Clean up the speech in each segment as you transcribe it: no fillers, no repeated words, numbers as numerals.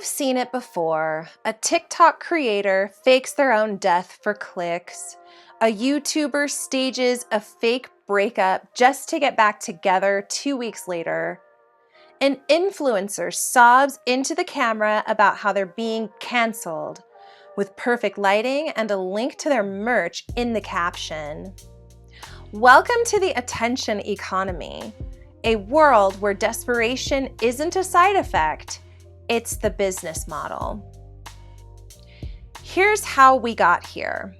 seen it before. A TikTok creator fakes their own death for clicks. A YouTuber stages a fake breakup just to get back together 2 weeks later. An influencer sobs into the camera about how they're being canceled, with perfect lighting and a link to their merch in the caption. Welcome to the attention economy, a world where desperation isn't a side effect, it's the business model. Here's how we got here.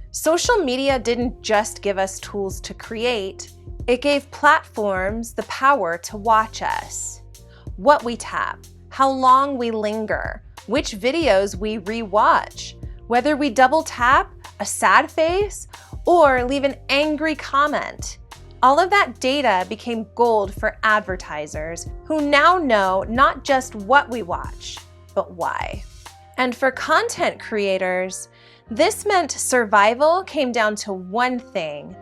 Social media didn't just give us tools to create, it gave platforms the power to watch us. What we tap, how long we linger, which videos we rewatch, whether we double tap, a sad face, or leave an angry comment. All of that data became gold for advertisers who now know not just what we watch, but why. And for content creators, this meant survival came down to one thing: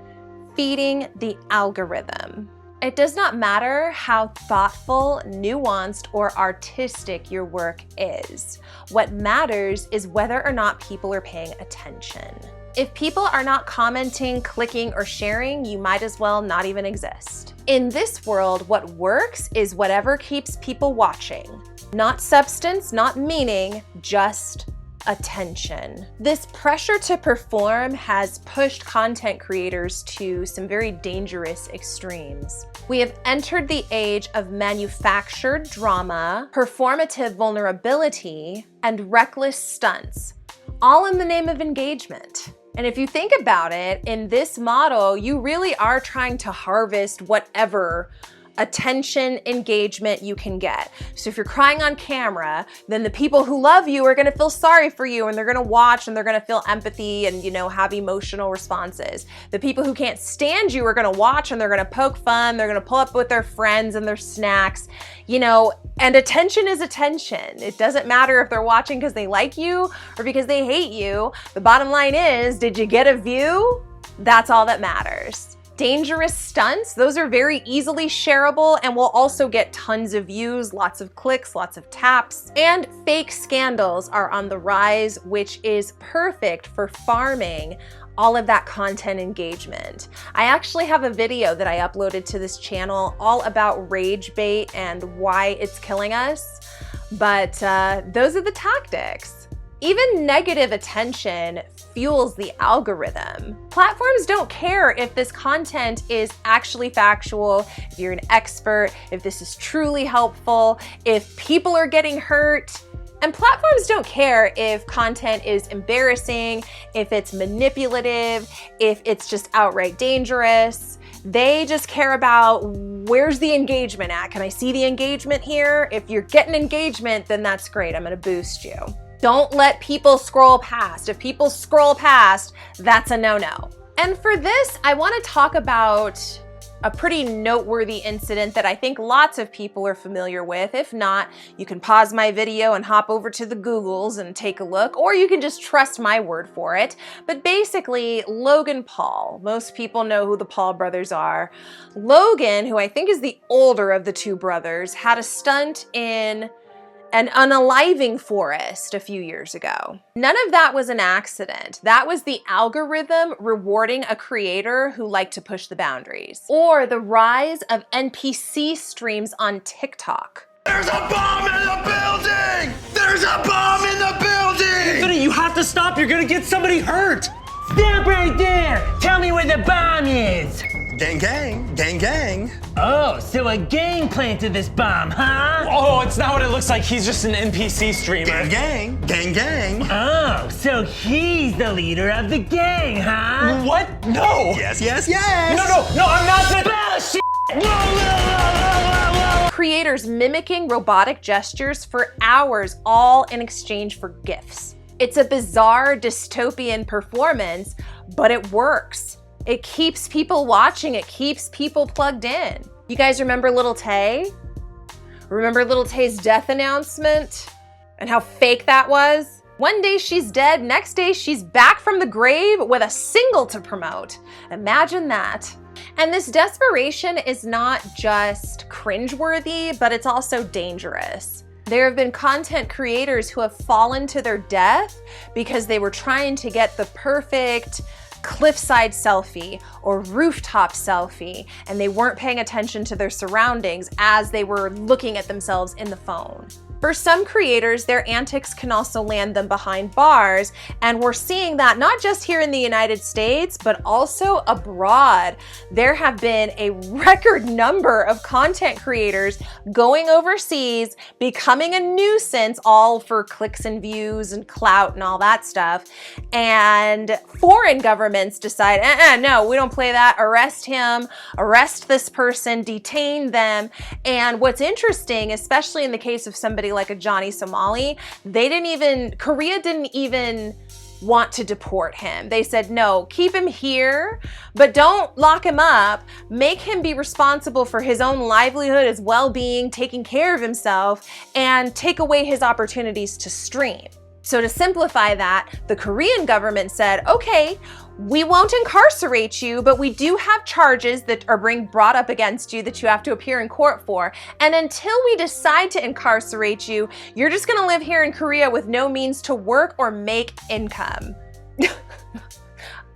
feeding the algorithm. It does not matter how thoughtful, nuanced, or artistic your work is. What matters is whether or not people are paying attention. If people are not commenting, clicking, or sharing, you might as well not even exist. In this world, what works is whatever keeps people watching. Not substance, not meaning, just attention. This pressure to perform has pushed content creators to some very dangerous extremes. We have entered the age of manufactured drama, performative vulnerability, and reckless stunts, all in the name of engagement. And if you think about it, in this model, you really are trying to harvest whatever attention, engagement you can get. So if you're crying on camera, then the people who love you are gonna feel sorry for you and they're gonna watch and they're gonna feel empathy and, have emotional responses. The people who can't stand you are gonna watch and they're gonna poke fun, they're gonna pull up with their friends and their snacks, and attention is attention. It doesn't matter if they're watching because they like you or because they hate you. The bottom line is, did you get a view? That's all that matters. Dangerous stunts, those are very easily shareable and will also get tons of views, lots of clicks, lots of taps. And fake scandals are on the rise, which is perfect for farming all of that content engagement. I actually have a video that I uploaded to this channel all about rage bait and why it's killing us, but those are the tactics. Even negative attention fuels the algorithm. Platforms don't care if this content is actually factual, if you're an expert, if this is truly helpful, if people are getting hurt. And platforms don't care if content is embarrassing, if it's manipulative, if it's just outright dangerous. They just care about where's the engagement at? Can I see the engagement here? If you're getting engagement, then that's great. I'm gonna boost you. Don't let people scroll past. If people scroll past, that's a no-no. And for this, I want to talk about a pretty noteworthy incident that I think lots of people are familiar with. If not, you can pause my video and hop over to the Googles and take a look, or you can just trust my word for it. But basically, Logan Paul, most people know who the Paul brothers are. Logan, who I think is the older of the two brothers, had a stunt in an unaliving forest a few years ago. None of that was an accident. That was the algorithm rewarding a creator who liked to push the boundaries. Or the rise of NPC streams on TikTok. There's a bomb in the building! There's a bomb in the building! Anthony, you have to stop. You're gonna get somebody hurt. Stop right there. Tell me where the bomb is. Gang, gang, gang, gang. Oh, so a gang planted this bomb, huh? Oh, it's not what it looks like. He's just an NPC streamer. Gang, gang, gang, gang. Oh, so he's the leader of the gang, huh? What? No. Yes, yes, yes. No, I'm not the— Bullshit! Whoa. Creators mimicking robotic gestures for hours, all in exchange for GIFs. It's a bizarre dystopian performance, but it works. It keeps people watching, it keeps people plugged in. You guys remember Lil Tay? Remember Lil Tay's death announcement? And how fake that was? One day she's dead, next day she's back from the grave with a single to promote. Imagine that. And this desperation is not just cringeworthy, but it's also dangerous. There have been content creators who have fallen to their death because they were trying to get the perfect cliffside selfie or rooftop selfie, and they weren't paying attention to their surroundings as they were looking at themselves in the phone. For some creators, their antics can also land them behind bars, and we're seeing that not just here in the United States, but also abroad. There have been a record number of content creators going overseas, becoming a nuisance, all for clicks and views and clout and all that stuff. And foreign governments decide, no, we don't play that. Arrest him, arrest this person, detain them. And what's interesting, especially in the case of somebody like a Johnny Somali, Korea didn't even want to deport him. They said, no, keep him here, but don't lock him up. Make him be responsible for his own livelihood, his well-being, taking care of himself, and take away his opportunities to stream. So to simplify that, the Korean government said, okay, we won't incarcerate you, but we do have charges that are being brought up against you that you have to appear in court for. And until we decide to incarcerate you, you're just gonna live here in Korea with no means to work or make income.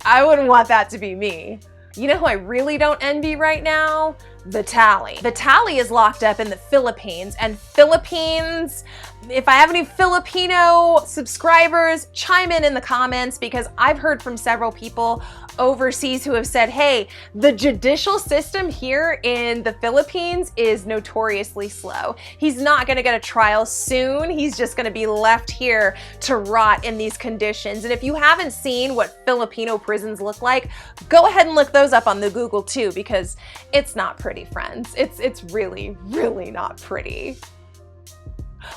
I wouldn't want that to be me. You know who I really don't envy right now? Vitaly. Vitaly is locked up in the Philippines, and Philippines, if I have any Filipino subscribers, chime in the comments, because I've heard from several people overseas who have said, hey, the judicial system here in the Philippines is notoriously slow. He's not gonna get a trial soon. He's just gonna be left here to rot in these conditions. And if you haven't seen what Filipino prisons look like, go ahead and look those up on the Google too, because it's not pretty, friends. It's really, really not pretty.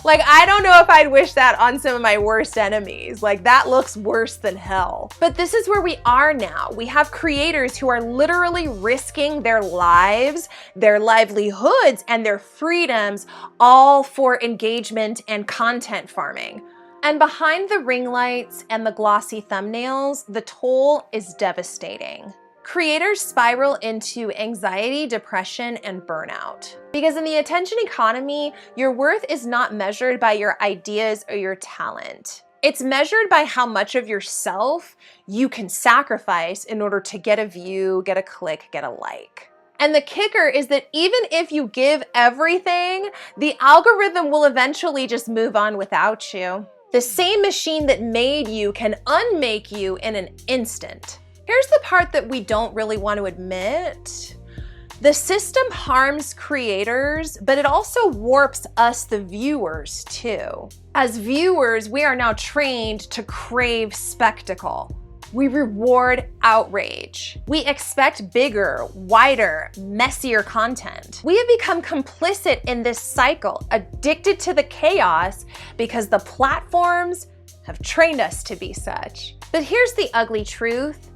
Like, I don't know if I'd wish that on some of my worst enemies. Like, that looks worse than hell. But this is where we are now. We have creators who are literally risking their lives, their livelihoods, and their freedoms, all for engagement and content farming. And behind the ring lights and the glossy thumbnails, the toll is devastating. Creators spiral into anxiety, depression, and burnout. Because in the attention economy, your worth is not measured by your ideas or your talent. It's measured by how much of yourself you can sacrifice in order to get a view, get a click, get a like. And the kicker is that even if you give everything, the algorithm will eventually just move on without you. The same machine that made you can unmake you in an instant. Here's the part that we don't really want to admit. The system harms creators, but it also warps us, the viewers, too. As viewers, we are now trained to crave spectacle. We reward outrage. We expect bigger, wider, messier content. We have become complicit in this cycle, addicted to the chaos because the platforms have trained us to be such. But here's the ugly truth.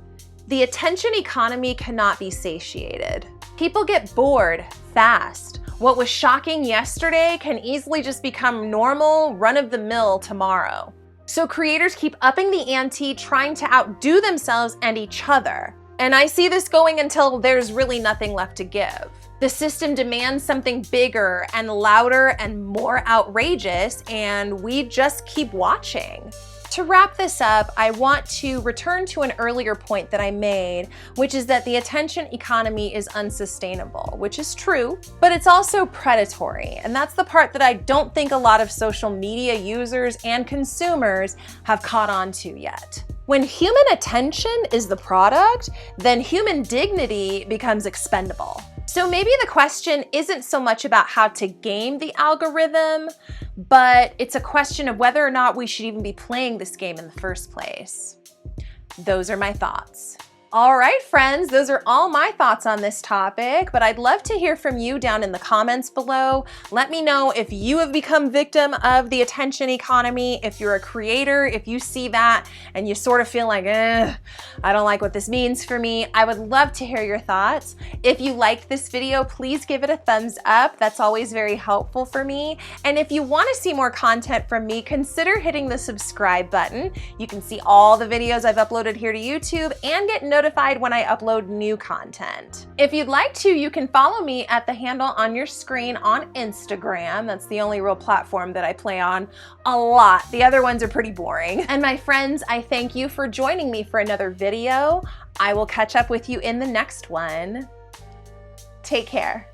The attention economy cannot be satiated. People get bored fast. What was shocking yesterday can easily just become normal, run-of-the-mill tomorrow. So creators keep upping the ante, trying to outdo themselves and each other. And I see this going until there's really nothing left to give. The system demands something bigger and louder and more outrageous, and we just keep watching. To wrap this up, I want to return to an earlier point that I made, which is that the attention economy is unsustainable, which is true, but it's also predatory. And that's the part that I don't think a lot of social media users and consumers have caught on to yet. When human attention is the product, then human dignity becomes expendable. So maybe the question isn't so much about how to game the algorithm, but it's a question of whether or not we should even be playing this game in the first place. Those are my thoughts. All right, friends, those are all my thoughts on this topic, but I'd love to hear from you down in the comments below. Let me know if you have become victim of the attention economy, if you're a creator, if you see that and you sort of feel like, I don't like what this means for me. I would love to hear your thoughts. If you liked this video, please give it a thumbs up. That's always very helpful for me. And if you want to see more content from me, consider hitting the subscribe button. You can see all the videos I've uploaded here to YouTube and get notifications notified when I upload new content. If you'd like to, you can follow me at the handle on your screen on Instagram. That's the only real platform that I play on a lot. The other ones are pretty boring. And my friends, I thank you for joining me for another video. I will catch up with you in the next one. Take care.